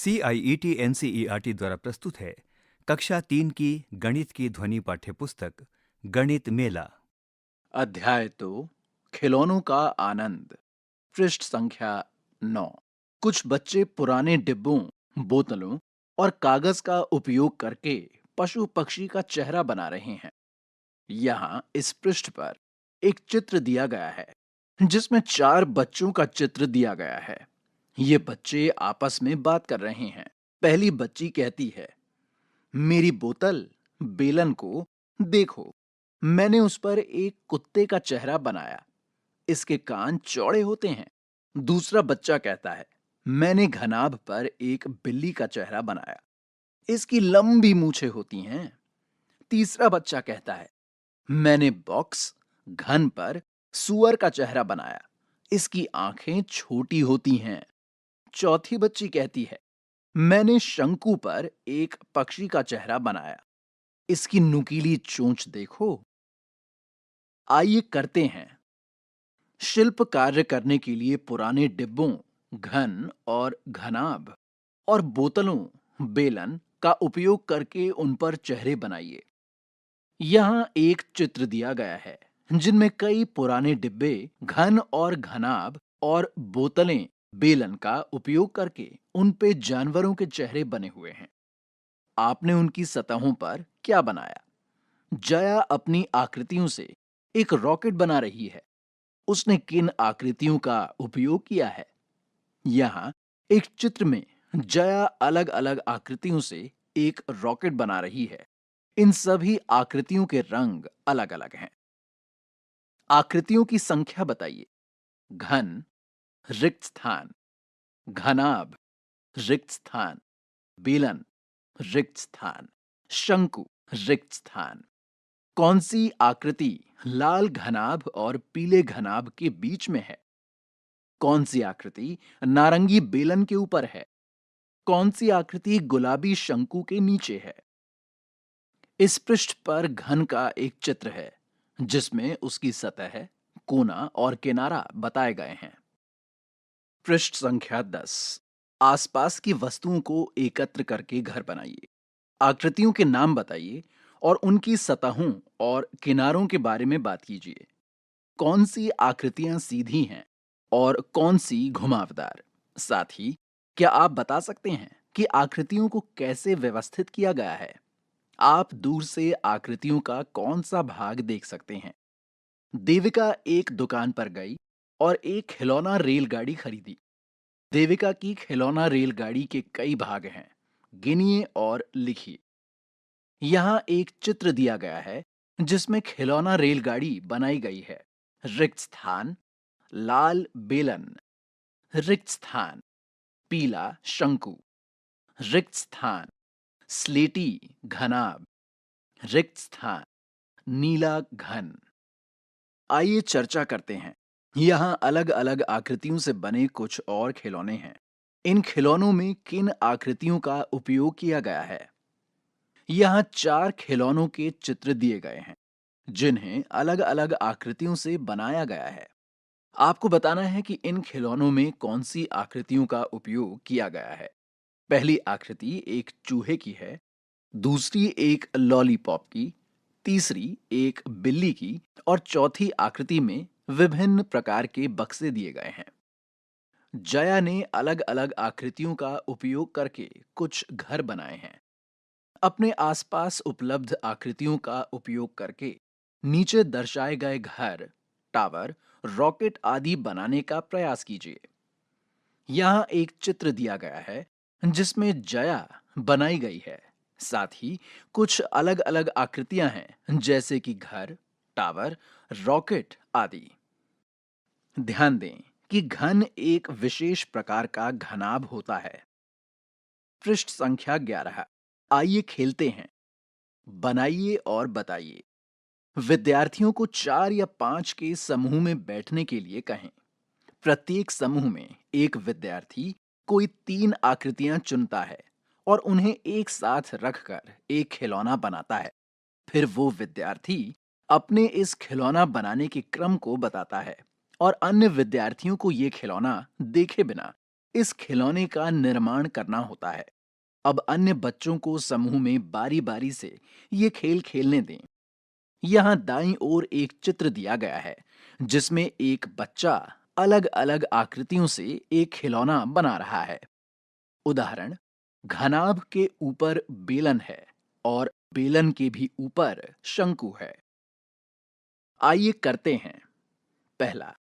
CIET NCERT द्वारा प्रस्तुत है कक्षा 3 की गणित की ध्वनि पाठ्यपुस्तक गणित मेला। अध्याय 2 खिलौनों का आनंद। पृष्ठ संख्या 9। कुछ बच्चे पुराने डिब्बों, बोतलों और कागज का उपयोग करके पशु पक्षी का चेहरा बना रहे हैं। यहाँ इस पृष्ठ पर एक चित्र दिया गया है जिसमें 4 बच्चों का चित्र दिया गया है। ये बच्चे आपस में बात कर रहे हैं। पहली बच्ची कहती है, मेरी बोतल बेलन को देखो, मैंने उस पर एक कुत्ते का चेहरा बनाया, इसके कान चौड़े होते हैं। दूसरा बच्चा कहता है, मैंने घनाभ पर एक बिल्ली का चेहरा बनाया, इसकी लंबी मूछें होती हैं। तीसरा बच्चा कहता है, मैंने बॉक्स घन पर सुअर का चेहरा बनाया, इसकी आंखें छोटी होती हैं। चौथी बच्ची कहती है, मैंने शंकु पर एक पक्षी का चेहरा बनाया, इसकी नुकीली चोंच देखो। आइए करते हैं। शिल्प कार्य करने के लिए पुराने डिब्बों, घन और घनाभ और बोतलों, बेलन का उपयोग करके उन पर चेहरे बनाइए। यहाँ एक चित्र दिया गया है जिनमें कई पुराने डिब्बे, घन और घनाभ और बोतलें बेलन का उपयोग करके उन पे जानवरों के चेहरे बने हुए हैं। आपने उनकी सतहों पर क्या बनाया? जया अपनी आकृतियों से एक रॉकेट बना रही है। उसने किन आकृतियों का उपयोग किया है? यहाँ एक चित्र में जया अलग अलग आकृतियों से एक रॉकेट बना रही है। इन सभी आकृतियों के रंग अलग अलग हैं। आकृतियों की संख्या बताइए। घन, रिक्त स्थान, घनाभ, रिक्त स्थान, बेलन, रिक्त स्थान, शंकु, रिक्त स्थान। कौन सी आकृति लाल घनाभ और पीले घनाभ के बीच में है? कौन सी आकृति नारंगी बेलन के ऊपर है? कौन सी आकृति गुलाबी शंकु के नीचे है? इस पृष्ठ पर घन का एक चित्र है जिसमें उसकी सतह, कोना और किनारा बताए गए हैं। पृष्ठ संख्या 10। आसपास की वस्तुओं को एकत्र करके घर बनाइए। आकृतियों के नाम बताइए और उनकी सतहों और किनारों के बारे में बात कीजिए। कौन सी आकृतियां सीधी हैं और कौन सी घुमावदार? साथ ही क्या आप बता सकते हैं कि आकृतियों को कैसे व्यवस्थित किया गया है? आप दूर से आकृतियों का कौन सा भाग देख सकते हैं? देविका एक दुकान पर गई और एक खिलौना रेलगाड़ी खरीदी। देविका की खिलौना रेलगाड़ी के कई भाग हैं, गिनिए और लिखिए। यहाँ एक चित्र दिया गया है जिसमें खिलौना रेलगाड़ी बनाई गई है। रिक्त स्थान, लाल बेलन, रिक्त स्थान, पीला शंकु, रिक्त स्थान, स्लेटी घनाभ, रिक्त स्थान, नीला घन। आइए चर्चा करते हैं। यहाँ अलग अलग आकृतियों से बने कुछ और खिलौने हैं। इन खिलौनों में किन आकृतियों का उपयोग किया गया है? यहाँ 4 खिलौनों के चित्र दिए गए हैं जिन्हें अलग अलग आकृतियों से बनाया गया है। आपको बताना है कि इन खिलौनों में कौन सी आकृतियों का उपयोग किया गया है। पहली आकृति एक चूहे की है, दूसरी एक लॉलीपॉप की, तीसरी एक बिल्ली की और चौथी आकृति में विभिन्न प्रकार के बक्से दिए गए हैं। जया ने अलग अलग आकृतियों का उपयोग करके कुछ घर बनाए हैं। अपने आसपास उपलब्ध आकृतियों का उपयोग करके नीचे दर्शाए गए घर, टावर, रॉकेट आदि बनाने का प्रयास कीजिए। यहाँ एक चित्र दिया गया है जिसमें जया बनाई गई है। साथ ही कुछ अलग अलग आकृतियां हैं जैसे कि घर, टावर, रॉकेट आदि। ध्यान दें कि घन एक विशेष प्रकार का घनाभ होता है। पृष्ठ संख्या 11। आइए खेलते हैं। बनाइए और बताइए। विद्यार्थियों को 4 या 5 के समूह में बैठने के लिए कहें। प्रत्येक समूह में एक विद्यार्थी कोई 3 आकृतियां चुनता है और उन्हें एक साथ रखकर एक खिलौना बनाता है। फिर वो विद्यार्थी अपने इस खिलौना बनाने के क्रम को बताता है और अन्य विद्यार्थियों को ये खिलौना देखे बिना इस खिलौने का निर्माण करना होता है। अब अन्य बच्चों को समूह में बारी बारी से ये खेल खेलने दें। यहाँ दाईं ओर एक चित्र दिया गया है जिसमें एक बच्चा अलग अलग आकृतियों से एक खिलौना बना रहा है। उदाहरण, घनाभ के ऊपर बेलन है और बेलन के भी ऊपर शंकु है। आइए करते हैं। पहला,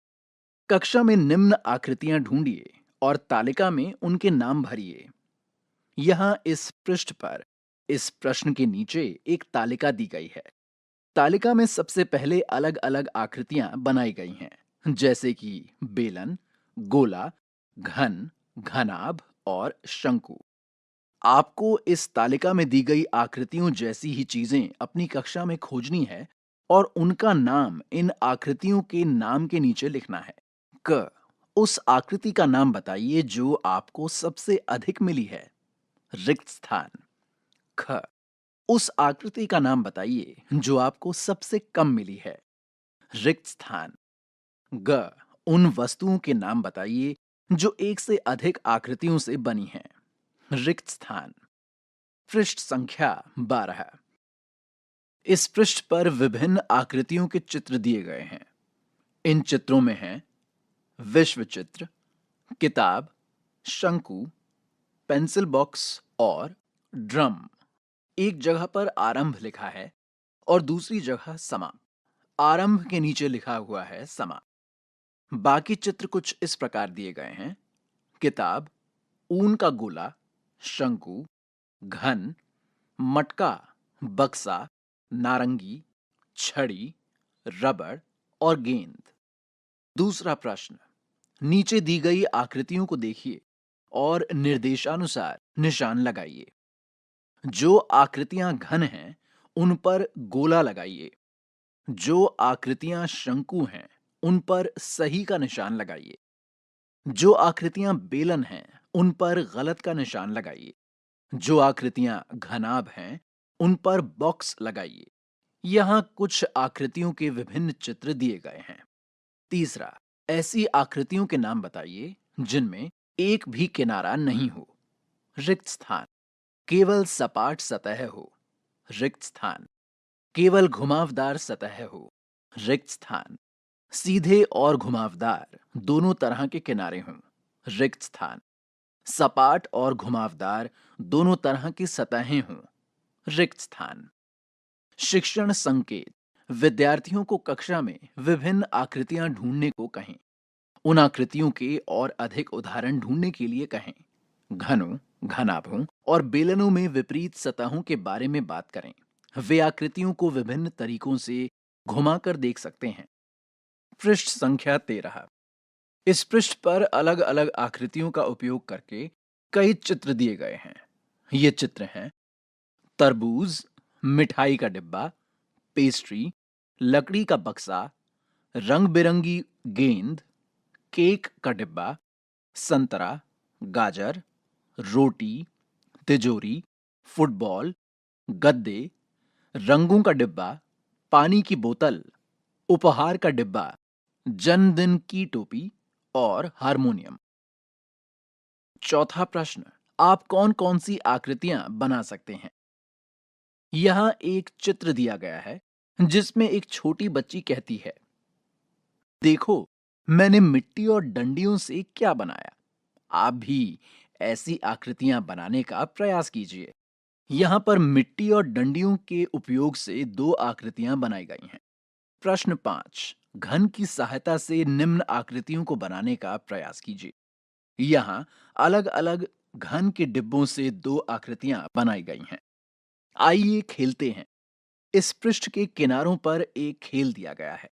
कक्षा में निम्न आकृतियां ढूंढिए और तालिका में उनके नाम भरिए। यहाँ इस पृष्ठ पर इस प्रश्न के नीचे एक तालिका दी गई है। तालिका में सबसे पहले अलग अलग आकृतियां बनाई गई हैं, जैसे कि बेलन, गोला, घन, घनाभ और शंकु। आपको इस तालिका में दी गई आकृतियों जैसी ही चीजें अपनी कक्षा में खोजनी है और उनका नाम इन आकृतियों के नाम के नीचे लिखना है। क, उस आकृति का नाम बताइए जो आपको सबसे अधिक मिली है। रिक्त स्थान। ख, उस आकृति का नाम बताइए जो आपको सबसे कम मिली है। रिक्त स्थान। ग, उन वस्तुओं के नाम बताइए जो एक से अधिक आकृतियों से बनी हैं। रिक्त स्थान। पृष्ठ संख्या 12। इस पृष्ठ पर विभिन्न आकृतियों के चित्र दिए गए हैं। इन चित्रों में हैं विश्व चित्र, किताब, शंकु, पेंसिल बॉक्स और ड्रम। एक जगह पर आरंभ लिखा है और दूसरी जगह समाप्त। आरंभ के नीचे लिखा हुआ है समाप्त। बाकी चित्र कुछ इस प्रकार दिए गए हैं। किताब, ऊन का गोला, शंकु, घन, मटका, बक्सा, नारंगी, छड़ी, रबड़ और गेंद। दूसरा प्रश्न, नीचे दी गई आकृतियों को देखिए और निर्देशानुसार निशान लगाइए। जो आकृतियां घन हैं उन पर गोला लगाइए। जो आकृतियां शंकु हैं उन पर सही का निशान लगाइए। जो आकृतियां बेलन हैं उन पर गलत का निशान लगाइए। जो आकृतियां घनाभ हैं उन पर बॉक्स लगाइए। यहाँ कुछ आकृतियों के विभिन्न चित्र दिए गए हैं। तीसरा, ऐसी आकृतियों के नाम बताइए जिनमें एक भी किनारा नहीं हो। रिक्त स्थान। केवल सपाट सतह हो। रिक्त स्थान। केवल घुमावदार सतह हो। रिक्त स्थान। सीधे और घुमावदार दोनों तरह के किनारे हों। रिक्त स्थान। सपाट और घुमावदार दोनों तरह की सतहें हों। रिक्त स्थान। शिक्षण संकेत, विद्यार्थियों को कक्षा में विभिन्न आकृतियां ढूंढने को कहें। उन आकृतियों के और अधिक उदाहरण ढूंढने के लिए कहें। घनों, घनाभों और बेलनों में विपरीत सतहों के बारे में बात करें। वे आकृतियों को विभिन्न तरीकों से घुमाकर देख सकते हैं। पृष्ठ संख्या 13। इस पृष्ठ पर अलग अलग आकृतियों का उपयोग करके कई चित्र दिए गए हैं। ये चित्र हैं तरबूज, मिठाई का डिब्बा, पेस्ट्री, लकड़ी का बक्सा, रंग बिरंगी गेंद, केक का डिब्बा, संतरा, गाजर, रोटी, तिजोरी, फुटबॉल, गद्दे, रंगों का डिब्बा, पानी की बोतल, उपहार का डिब्बा, जन्मदिन की टोपी और हारमोनियम। चौथा प्रश्न, आप कौन कौन सी आकृतियां बना सकते हैं? यहां एक चित्र दिया गया है जिसमें एक छोटी बच्ची कहती है, देखो मैंने मिट्टी और डंडियों से क्या बनाया। आप भी ऐसी आकृतियां बनाने का प्रयास कीजिए। यहाँ पर मिट्टी और डंडियों के उपयोग से दो आकृतियां बनाई गई हैं। प्रश्न 5, घन की सहायता से निम्न आकृतियों को बनाने का प्रयास कीजिए। यहाँ अलग अलग घन के डिब्बों से दो आकृतियां बनाई गई हैं। आइए खेलते हैं। इस पृष्ठ के किनारों पर एक खेल दिया गया है।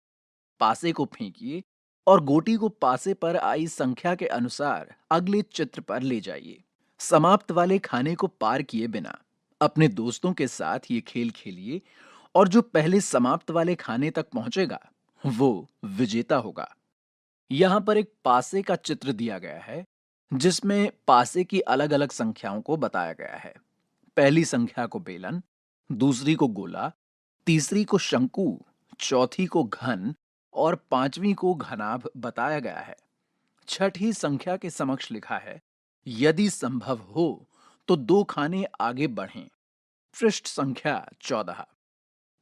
पासे को फेंकिए और गोटी को पासे पर आई संख्या के अनुसार अगले चित्र पर ले जाइए। समाप्त वाले खाने को पार किए बिना अपने दोस्तों के साथ ये खेल खेलिए और जो पहले समाप्त वाले खाने तक पहुंचेगा वो विजेता होगा। यहाँ पर एक पासे का चित्र दिया गया है जिसमें पासे की अलग अलग संख्याओं को बताया गया है। पहली संख्या को बेलन, दूसरी को गोला, तीसरी को शंकु, चौथी को घन और पांचवी को घनाभ बताया गया है। छठी संख्या के समक्ष लिखा है, यदि संभव हो तो 2 खाने आगे बढ़ें। पृष्ठ संख्या 14।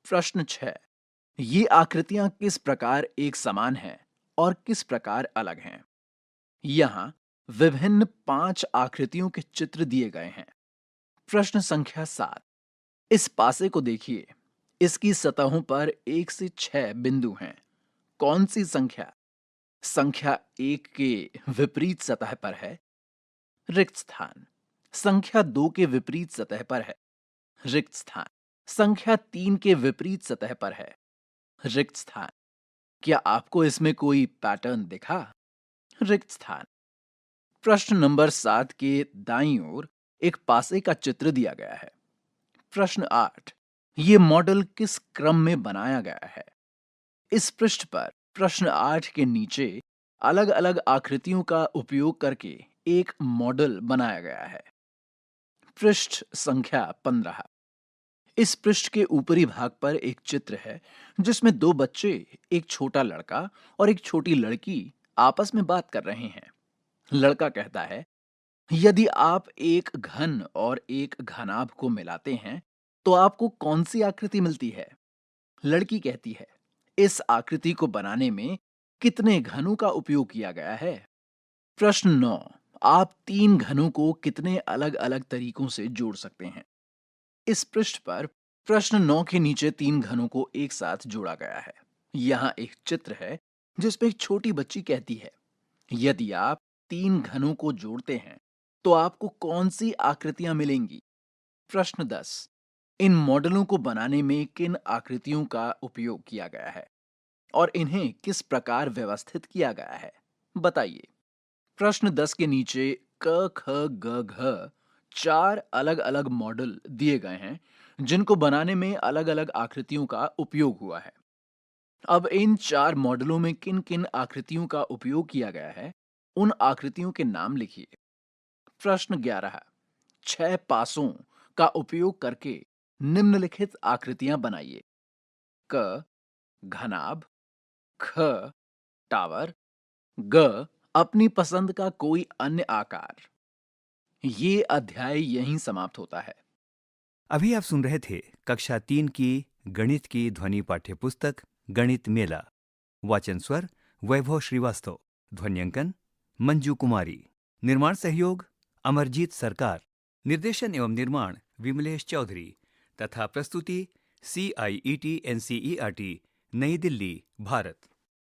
प्रश्न 6, ये आकृतियां किस प्रकार एक समान हैं और किस प्रकार अलग हैं? यहां विभिन्न 5 आकृतियों के चित्र दिए गए हैं। प्रश्न संख्या 7, इस पासे को देखिए। इसकी सतहों पर 1 से 6 बिंदु हैं। कौन सी संख्या संख्या 1 के विपरीत सतह पर है? रिक्त स्थान। संख्या 2 के विपरीत सतह पर है। रिक्त स्थान। संख्या 3 के विपरीत सतह पर है। रिक्त स्थान। क्या आपको इसमें कोई पैटर्न दिखा? रिक्त स्थान। प्रश्न नंबर 7 के दाईं ओर एक पासे का चित्र दिया गया है। प्रश्न 8, ये मॉडल किस क्रम में बनाया गया है? इस पृष्ठ पर प्रश्न 8 के नीचे अलग अलग आकृतियों का उपयोग करके एक मॉडल बनाया गया है। पृष्ठ संख्या 15। इस पृष्ठ के ऊपरी भाग पर एक चित्र है जिसमें 2 बच्चे, एक छोटा लड़का और एक छोटी लड़की आपस में बात कर रहे हैं। लड़का कहता है, यदि आप एक घन और एक घनाभ को मिलाते हैं तो आपको कौन सी आकृति मिलती है? लड़की कहती है, इस आकृति को बनाने में कितने घनों का उपयोग किया गया है? प्रश्न 9, आप 3 घनों को कितने अलग अलग तरीकों से जोड़ सकते हैं? इस पृष्ठ पर प्रश्न 9 के नीचे 3 घनों को एक साथ जोड़ा गया है। यहाँ एक चित्र है जिसमें एक छोटी बच्ची कहती है, यदि आप 3 घनों को जोड़ते हैं तो आपको कौन सी आकृतियां मिलेंगी? प्रश्न 10, इन मॉडलों को बनाने में किन आकृतियों का उपयोग किया गया है और इन्हें किस प्रकार व्यवस्थित किया गया है? बताइए। प्रश्न 10 के नीचे क ख ग घ 4 अलग अलग मॉडल दिए गए हैं जिनको बनाने में अलग अलग आकृतियों का उपयोग हुआ है। अब इन 4 मॉडलों में किन किन आकृतियों का उपयोग किया गया है, उन आकृतियों के नाम लिखिए। प्रश्न 11, 6 पासों का उपयोग करके निम्नलिखित आकृतियां बनाइए। क घनाभ, ख टावर, ग अपनी पसंद का कोई अन्य आकार। ये अध्याय यहीं समाप्त होता है। अभी आप सुन रहे थे कक्षा 3 की गणित की ध्वनि पाठ्य पुस्तक गणित मेला। वाचन स्वर वैभव श्रीवास्तव। ध्वन्यांकन मंजू कुमारी। निर्माण सहयोग अमरजीत सरकार। निर्देशन एवं निर्माण विमलेश चौधरी तथा प्रस्तुति CIET NCERT नई दिल्ली, भारत।